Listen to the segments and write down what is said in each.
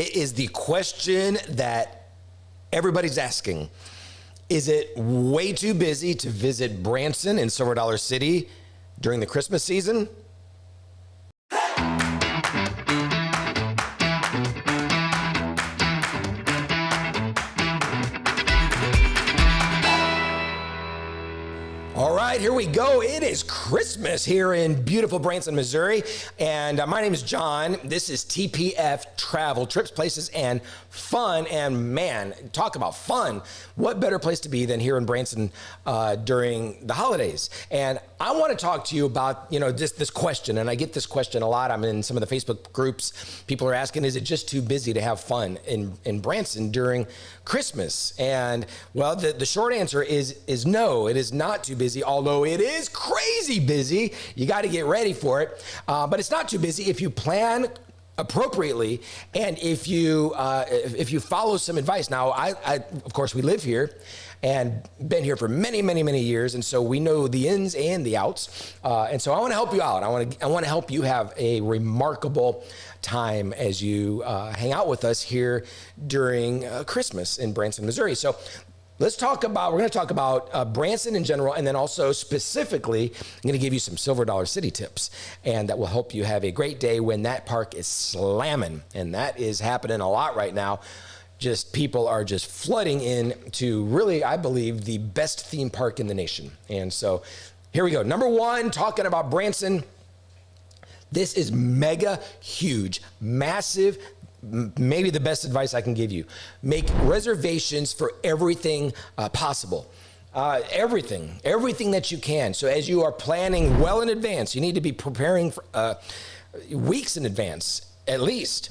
It is the question that everybody's asking. Is it way too busy to visit Branson in Silver Dollar City during the Christmas season? All right, here we go. It is Christmas here in beautiful Branson, Missouri. And my name is John. This is TPF Travel, Trips, Places, and Fun. And man, talk about fun. What better place to be than here in Branson during the holidays? And I want to talk to you about, this question. And I get this question a lot. I'm in some of the Facebook groups. People are asking, is it just too busy to have fun in Branson during Christmas? And well, the short answer is no, it is not too busy, although it is crazy busy. You got to get ready for it. But it's not too busy if you plan appropriately and if you follow some advice. Now, I of course, we live here and been here for many, many, many years. And so we know the ins and the outs. And so I want to help you out. I want to help you have a remarkable time as you hang out with us here during Christmas in Branson, Missouri. So we're going to talk about Branson in general, and then also specifically, I'm going to give you some Silver Dollar City tips, and that will help you have a great day when that park is slamming, and that is happening a lot right now. People are just flooding in to really, I believe, the best theme park in the nation. And so here we go. Number one, talking about Branson. This is mega huge, massive. Maybe the best advice I can give you. Make reservations for everything possible. Everything that you can. So as you are planning well in advance, you need to be preparing for, weeks in advance, at least.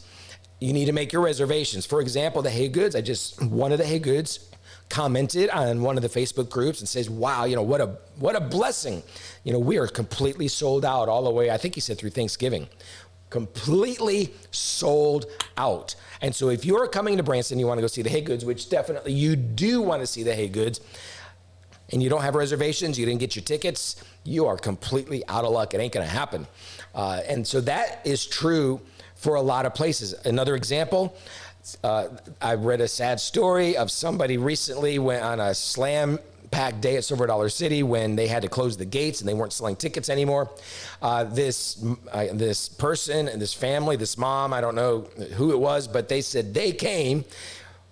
You need to make your reservations. For example, the Hay Goods. One of the Hay Goods commented on one of the Facebook groups and says, wow, what a blessing. We are completely sold out all the way, I think he said through Thanksgiving. Completely sold out. And so if you're coming to Branson, you want to go see the Hay Goods, which definitely you do want to see the Hay Goods, and you don't have reservations, you didn't get your tickets, you are completely out of luck. It ain't going to happen. And so that is true for a lot of places. Another example, I read a sad story of somebody recently went on a slam-packed day at Silver Dollar City when they had to close the gates and they weren't selling tickets anymore. This person and this family, this mom, I don't know who it was, but they said they came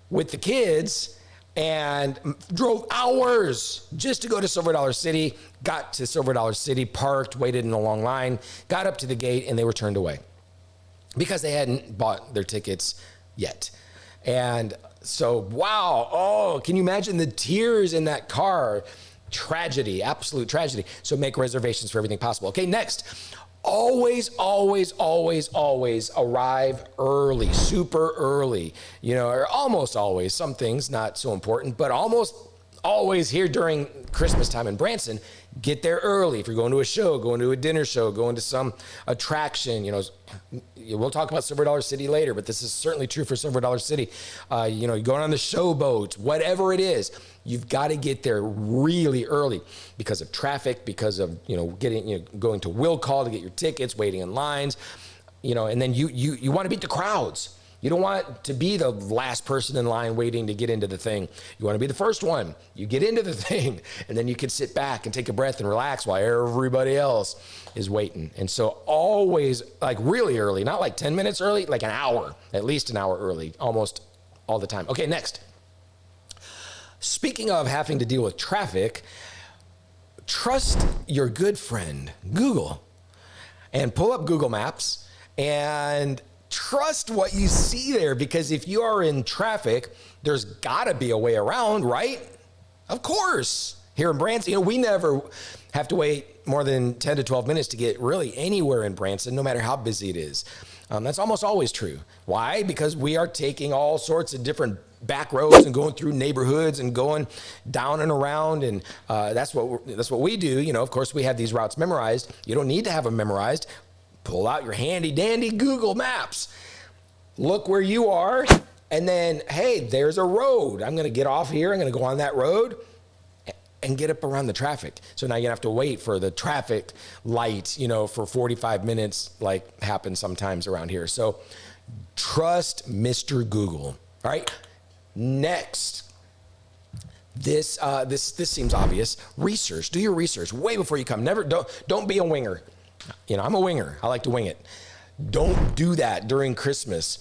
with the kids and drove hours just to go to Silver Dollar City, got to Silver Dollar City, parked, waited in a long line, got up to the gate, and they were turned away because they hadn't bought their tickets yet. And so, wow, can you imagine the tears in that car? Tragedy, absolute tragedy. So make reservations for everything possible. Okay, next. Always, always, always, always arrive early, super early, or almost always. Some things not so important, but almost always here during Christmas time in Branson, get there early. If you're going to a show, going to a dinner show, going to some attraction, we'll talk about Silver Dollar City later, but this is certainly true for Silver Dollar City. You're going on the showboat, whatever it is, you've got to get there really early because of traffic, because of, going to will call to get your tickets, waiting in lines, and then you want to beat the crowds. You don't want to be the last person in line waiting to get into the thing. You want to be the first one. You get into the thing, and then you can sit back and take a breath and relax while everybody else is waiting. And so always, like really early, not like 10 minutes early, like an hour, at least an hour early, almost all the time. Okay, next. Speaking of having to deal with traffic, trust your good friend, Google, and pull up Google Maps and trust what you see there, because if you are in traffic, there's got to be a way around, right? Of course. Here in Branson, we never have to wait more than 10 to 12 minutes to get really anywhere in Branson, no matter how busy it is. That's almost always true. Why? Because we are taking all sorts of different back roads and going through neighborhoods and going down and around, and that's what we do. Of course, we have these routes memorized. You don't need to have them memorized. Pull out your handy dandy Google Maps. Look where you are, and then, hey, there's a road. I'm going to get off here. I'm going to go on that road and get up around the traffic. So now you have to wait for the traffic light, for 45 minutes, like happens sometimes around here. So Trust Mr. Google. All right. Next, this seems obvious. Research. Do your research way before you come. Don't be a winger. I'm a winger. I like to wing it. Don't do that during Christmas.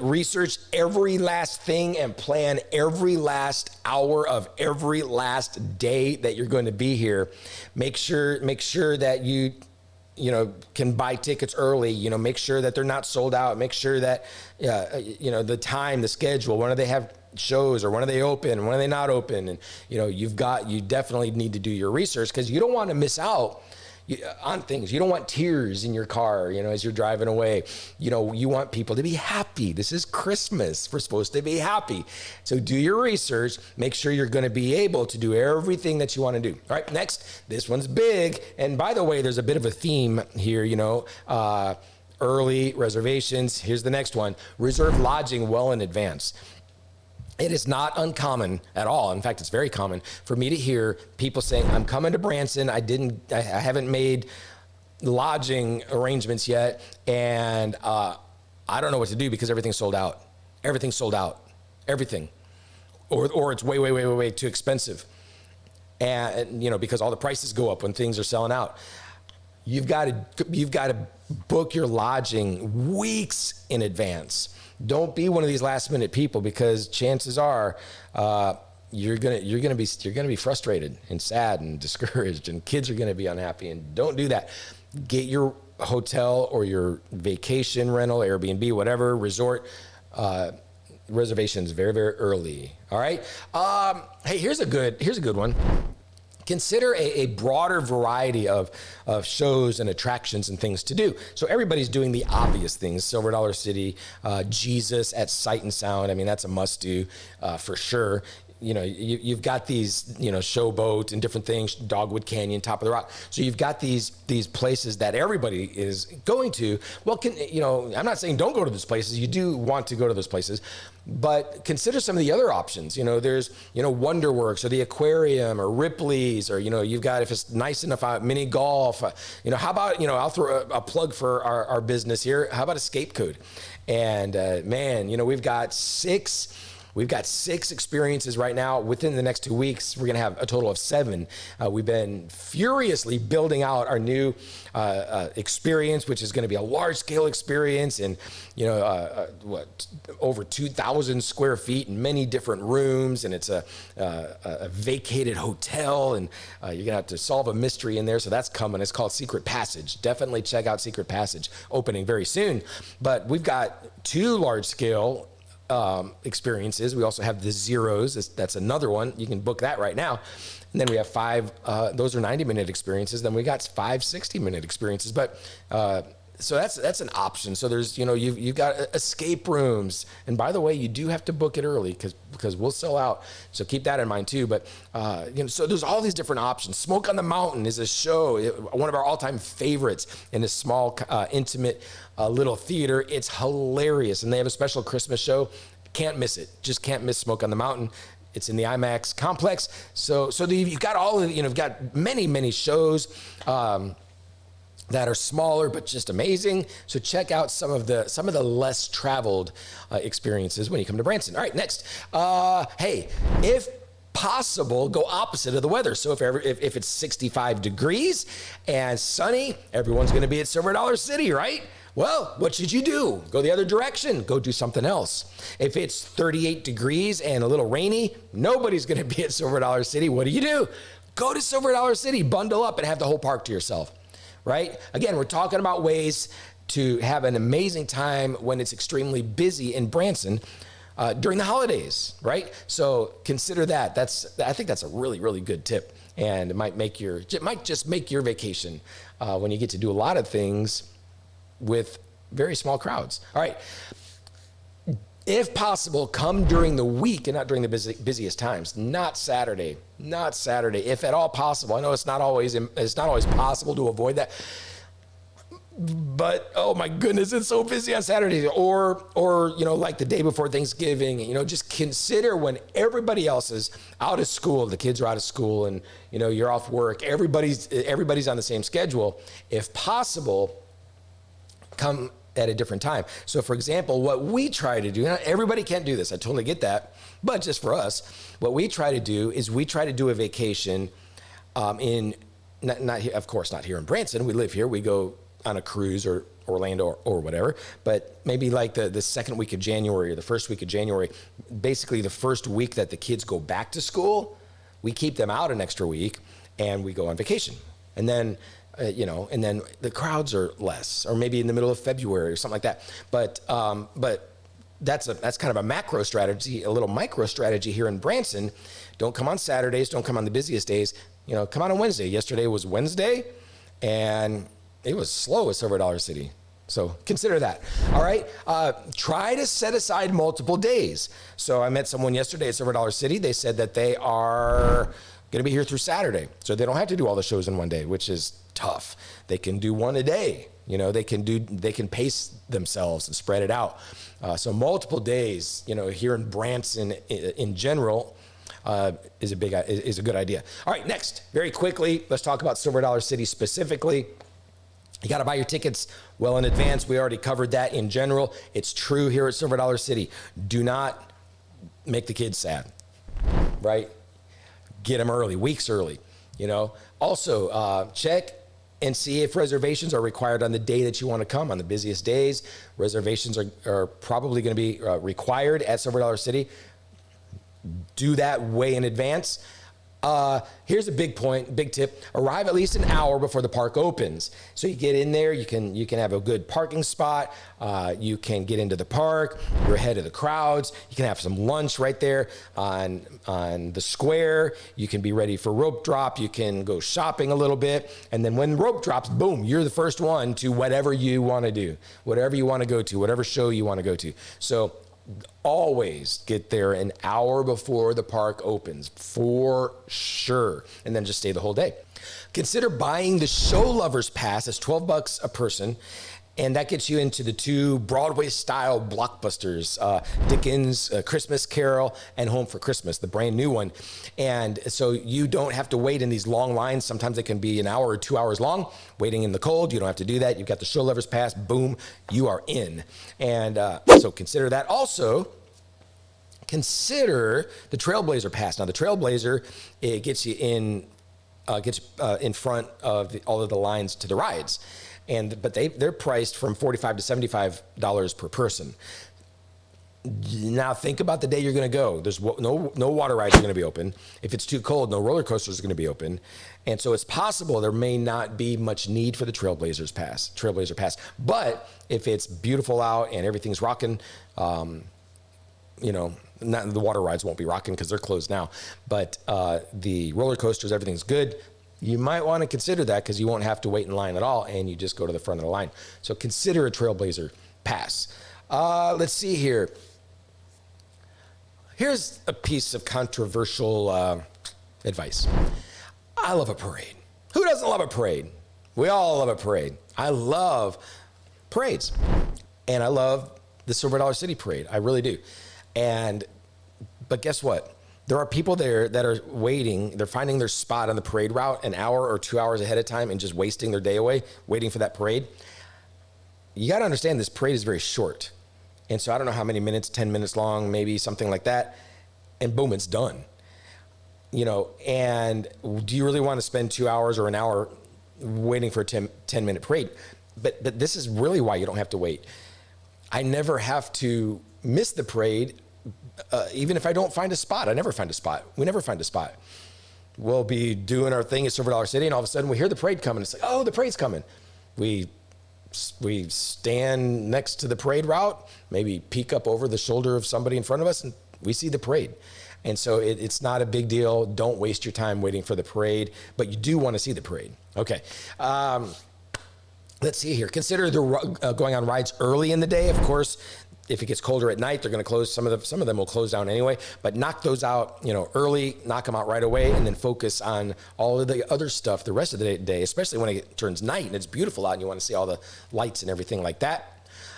Research every last thing and plan every last hour of every last day that you're going to be here. Make sure that you can buy tickets early, make sure that they're not sold out. Make sure that, the time, the schedule, when do they have shows, or when are they open, when are they not open? And, you definitely need to do your research, because you don't want to miss out on things. You don't want tears in your car, as you're driving away. You want people to be happy. This is Christmas. We're supposed to be happy. So do your research. Make sure you're going to be able to do everything that you want to do. All right, next, this one's big. And by the way, there's a bit of a theme here, early reservations. Here's the next one. Reserve lodging well in advance. It is not uncommon at all. In fact, it's very common for me to hear people saying, I'm coming to Branson. I haven't made lodging arrangements yet. And I don't know what to do because everything's sold out. Everything's sold out. Everything. Or it's way too expensive. And, because all the prices go up when things are selling out. You've got to book your lodging weeks in advance. Don't be one of these last minute people, because chances are you're gonna be frustrated and sad and discouraged, and kids are gonna be unhappy. And don't do that. Get your hotel or your vacation rental, Airbnb, whatever, resort reservations very, very early. All right. Hey, here's a good one. Consider a broader variety of shows and attractions and things to do. So everybody's doing the obvious things. Silver Dollar City, Jesus at Sight and Sound. I mean, that's a must do for sure. You've got these, Showboat and different things, Dogwood Canyon, Top of the Rock. So you've got these places that everybody is going to. Well, I'm not saying don't go to those places. You do want to go to those places, but consider some of the other options. There's, Wonderworks or the Aquarium or Ripley's, or, you've got, if it's nice enough out, mini golf. How about, I'll throw a plug for our business here. How about Escape Code? And we've got six experiences right now. Within the next 2 weeks, we're going to have a total of 7. We've been furiously building out our new experience, which is going to be a large-scale experience, and over 2,000 square feet and many different rooms, and it's a vacated hotel, and you're going to have to solve a mystery in there. So that's coming. It's called Secret Passage. Definitely check out Secret Passage, opening very soon. But we've got 2 large-scale experiences. We also have the Zeros. That's another one. You can book that right now. And then we have 5, those are 90-minute experiences. Then we got 5 60-minute experiences. But so that's an option. So there's, you've got escape rooms. And by the way, you do have to book it early because we'll sell out. So keep that in mind too. But, so there's all these different options. Smoke on the Mountain is a show, one of our all-time favorites, in a small, intimate little theater. It's hilarious. And they have a special Christmas show. Can't miss it. Just can't miss Smoke on the Mountain. It's in the IMAX complex. So you've got all of, you've got many shows, that are smaller but just amazing. So check out some of the less traveled experiences when you come to Branson. All right, next. Hey, if possible, go opposite of the weather. So if it's 65 degrees and sunny, everyone's going to be at Silver Dollar City, right? Well, what should you do? Go the other direction. Go do something else. If it's 38 degrees and a little rainy, nobody's going to be at Silver Dollar City. What do? Go to Silver Dollar City, bundle up, and have the whole park to yourself, right? Again, we're talking about ways to have an amazing time when it's extremely busy in Branson during the holidays, right? So consider that. I think that's a really, really good tip, and it might just make your vacation when you get to do a lot of things with very small crowds. All right. If possible, come during the week and not during the busiest times. Not Saturday. If at all possible. I know it's not always possible to avoid that. But oh my goodness, it's so busy on Saturdays, or like the day before Thanksgiving. Just consider when everybody else is out of school, the kids are out of school, and you're off work. Everybody's on the same schedule. If possible, come at a different time. So for example, what we try to do, now everybody can't do this, I totally get that, but just for us, what we try to do is we try to do a vacation in, not here, of course, not here in Branson, we live here, we go on a cruise or Orlando or whatever, but maybe like the second week of January or the first week of January, basically the first week that the kids go back to school, we keep them out an extra week and we go on vacation. And then and then the crowds are less, or maybe in the middle of February or something like that. But that's kind of a macro strategy. A little micro strategy here in Branson: don't come on Saturdays, don't come on the busiest days. Come on Wednesday. Yesterday was Wednesday, and it was slow at Silver Dollar City. So consider that. All right. Try to set aside multiple days. So I met someone yesterday at Silver Dollar City. They said that they are going to be here through Saturday, so they don't have to do all the shows in one day, which is tough. They can do one a day. They can pace themselves and spread it out. So multiple days, here in Branson in general, is a good idea. All right, next, very quickly, let's talk about Silver Dollar City specifically. You got to buy your tickets well in advance. We already covered that in general. It's true here at Silver Dollar City. Do not make the kids sad, right? Get them early, weeks early. Also, check and see if reservations are required on the day that you want to come. On the busiest days, reservations are probably going to be required at Silver Dollar City. Do that way in advance. Here's a big tip: arrive at least an hour before the park opens. So you get in there, you can have a good parking spot. You can get into the park. You're ahead of the crowds. You can have some lunch right there on the square. You can be ready for rope drop. You can go shopping a little bit, and then when rope drops, boom, you're the first one to whatever you want to do, whatever you want to go to, whatever show you want to go to. So always get there an hour before the park opens, for sure, and then just stay the whole day. Consider buying the Show Lovers Pass. It's $12 a person, and that gets you into the two Broadway-style blockbusters, Dickens' Christmas Carol and Home for Christmas, the brand new one. And so you don't have to wait in these long lines. Sometimes they can be an hour or 2 hours long, waiting in the cold. You don't have to do that. You've got the Show Lovers Pass. Boom, you are in. And so consider that. Also, consider the Trailblazer Pass. Now, the Trailblazer, it gets you in front of all of the lines to the rides. But they're priced from $45 to $75 per person. Now think about the day you're going to go. There's no water rides are going to be open. If it's too cold, no roller coasters are going to be open. And so it's possible there may not be much need for the Trailblazer Pass. But if it's beautiful out and everything's rocking, the water rides won't be rocking because they're closed now. But the roller coasters, everything's good. You might want to consider that because you won't have to wait in line at all, and you just go to the front of the line. So consider a Trailblazer Pass. Let's see here. Here's a piece of controversial advice. I love a parade. Who doesn't love a parade? We all love a parade. I love parades, and I love the Silver Dollar City Parade. I really do. But guess what? There are people there that are waiting. They're finding their spot on the parade route an hour or 2 hours ahead of time and just wasting their day away waiting for that parade. You got to understand this parade is very short. And so I don't know how many minutes, 10 minutes long, maybe something like that. And boom, it's done. And do you really want to spend 2 hours or an hour waiting for a 10-minute parade? But this is really why you don't have to wait. I never have to miss the parade. Even if I don't find a spot, I never find a spot. We never find a spot. We'll be doing our thing at Silver Dollar City, and all of a sudden we hear the parade coming. It's like, oh, the parade's coming. We stand next to the parade route, maybe peek up over the shoulder of somebody in front of us, and we see the parade. And so it's not a big deal. Don't waste your time waiting for the parade, but you do want to see the parade. Okay. Let's see here. Consider going on rides early in the day. Of course, if it gets colder at night, they're going to close. Some of them will close down anyway. But knock those out, early. Knock them out right away, and then focus on all of the other stuff the rest of the day. Especially when it turns night and it's beautiful out, and you want to see all the lights and everything like that.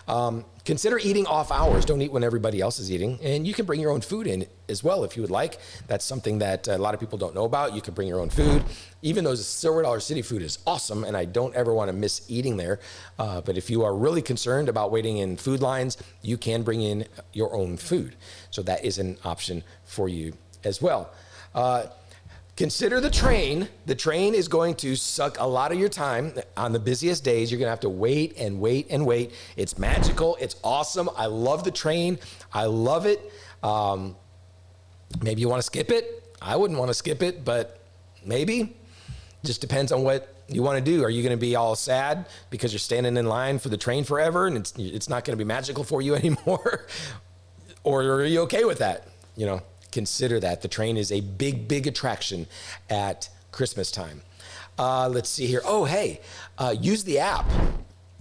Consider eating off hours. Don't eat when everybody else is eating. And you can bring your own food in as well if you would like. That's something that a lot of people don't know about. You can bring your own food. Even though Silver Dollar City food is awesome, and I don't ever want to miss eating there. But if you are really concerned about waiting in food lines, you can bring in your own food. So that is an option for you as well. Consider the train. The train is going to suck a lot of your time. On the busiest days, you're going to have to wait and wait and wait. It's magical. It's awesome. I love the train. I love it. Maybe you want to skip it. I wouldn't want to skip it, but maybe. Just depends on what you want to do. Are you going to be all sad because you're standing in line for the train forever and it's not going to be magical for you anymore? Or are you okay with that? Consider that. The train is a big, big attraction at Christmas time. Let's see here. Oh, hey, use the app.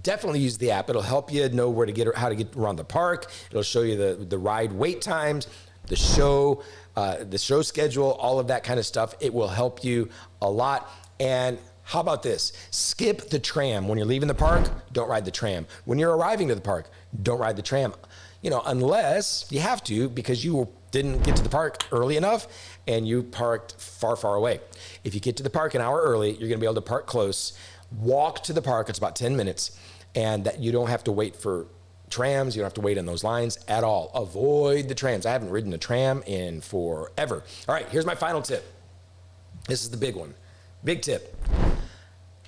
Definitely use the app. It'll help you know how to get around the park. It'll show you the ride wait times, the show schedule, all of that kind of stuff. It will help you a lot. And how about this? Skip the tram. When you're leaving the park, don't ride the tram. When you're arriving to the park, don't ride the tram. Unless you have to because you didn't get to the park early enough and you parked far, far away. If you get to the park an hour early, you're going to be able to park close, walk to the park. It's about 10 minutes, and that you don't have to wait for trams. You don't have to wait on those lines at all. Avoid the trams. I haven't ridden a tram in forever. All right, here's my final tip. This is the big one. Big tip.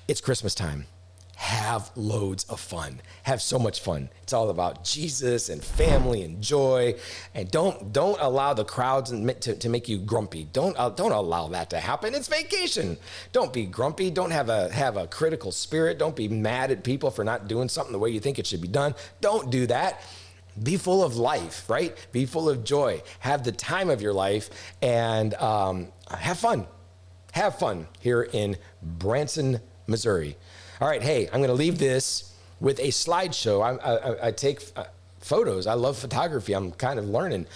It's Christmas time. Have loads of fun. Have so much fun. It's all about Jesus and family and joy. And don't allow the crowds to make you grumpy. Don't allow that to happen. It's vacation. Don't be grumpy. Don't have a critical spirit. Don't be mad at people for not doing something the way you think it should be done. Don't do that. Be full of life, right? Be full of joy. Have the time of your life and have fun. Have fun here in Branson, Missouri. All right, hey, I'm going to leave this with a slideshow. I take photos. I love photography. I'm kind of learning.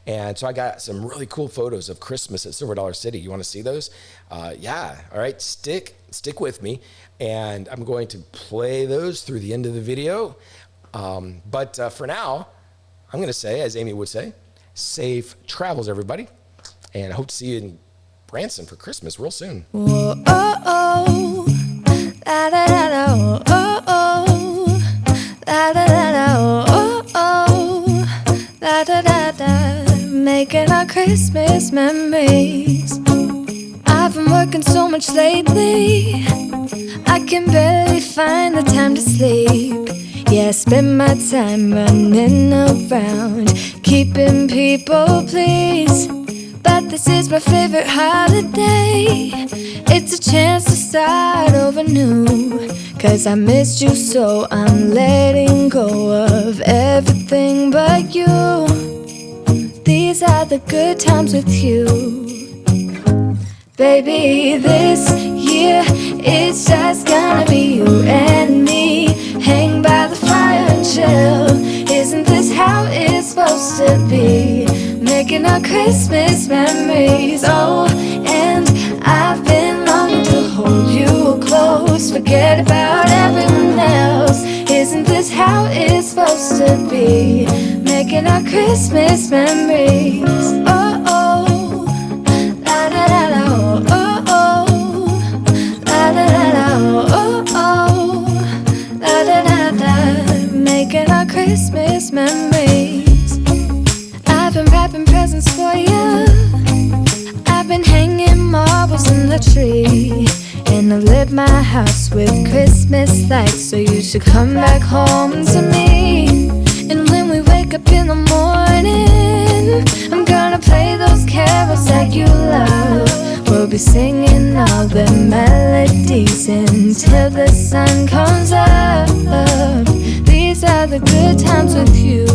And so I got some really cool photos of Christmas at Silver Dollar City. You want to see those? Yeah. All right, stick with me. And I'm going to play those through the end of the video. But for now, I'm going to say, as Amy would say, safe travels, everybody. And I hope to see you in Branson for Christmas real soon. Whoa, oh, oh. La da da da, oh oh oh, la da da da, oh oh, la da da da, making our Christmas memories. I've been working so much lately, I can barely find the time to sleep. Yeah, I spend my time running around, keeping people pleased. But this is my favorite holiday. It's a chance to start over new. 'Cause I missed you so I'm letting go of everything but you. These are the good times with you. Baby, this year it's just gonna be you and me. Hang by the fire and chill. Isn't this how it's supposed to be? Making our Christmas memories. Oh, and I've been longing to hold you close. Forget about everyone else. Isn't this how it's supposed to be? Making our Christmas memories. Oh, oh, la da da da, oh, oh, la da da da, oh, oh, la da da da. Making our Christmas memories. I've been wrapping presents for you. I've been hanging marbles in the tree. And I've lit my house with Christmas lights. So you should come back home to me. And when we wake up in the morning, I'm gonna play those carols that you love. We'll be singing all the melodies until the sun comes up. These are the good times with you.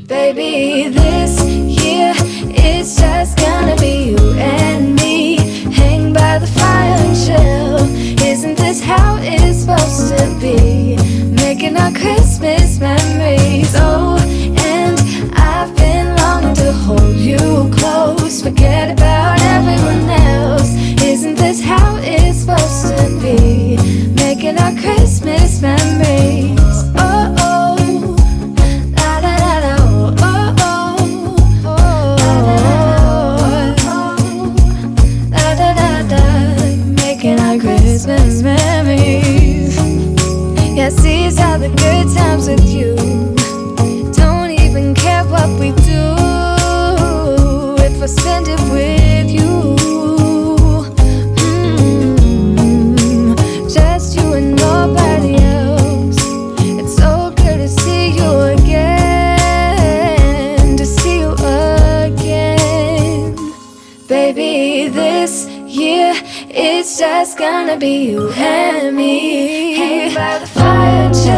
Baby, this year it's just gonna be you and me. Hang by the fire and chill. Isn't this how it's supposed to be? Making our Christmas memories. Oh, and I've been longing to hold you close. Forget about everyone else. Isn't this how it's supposed to be? Making our Christmas memories. Oh, spend it with you. Just you and nobody else. It's so good to see you again, to see you again. Baby, this year it's just gonna be you and me, hanging by the fire and chill.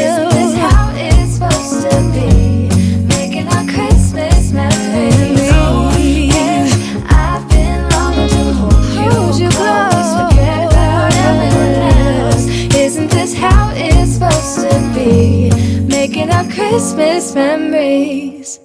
Isn't this how it's supposed to be? Making our Christmas memories. Oh, yeah. I've been longing to hold you close, forget about everyone else. Isn't this how it's supposed to be? Making our Christmas memories.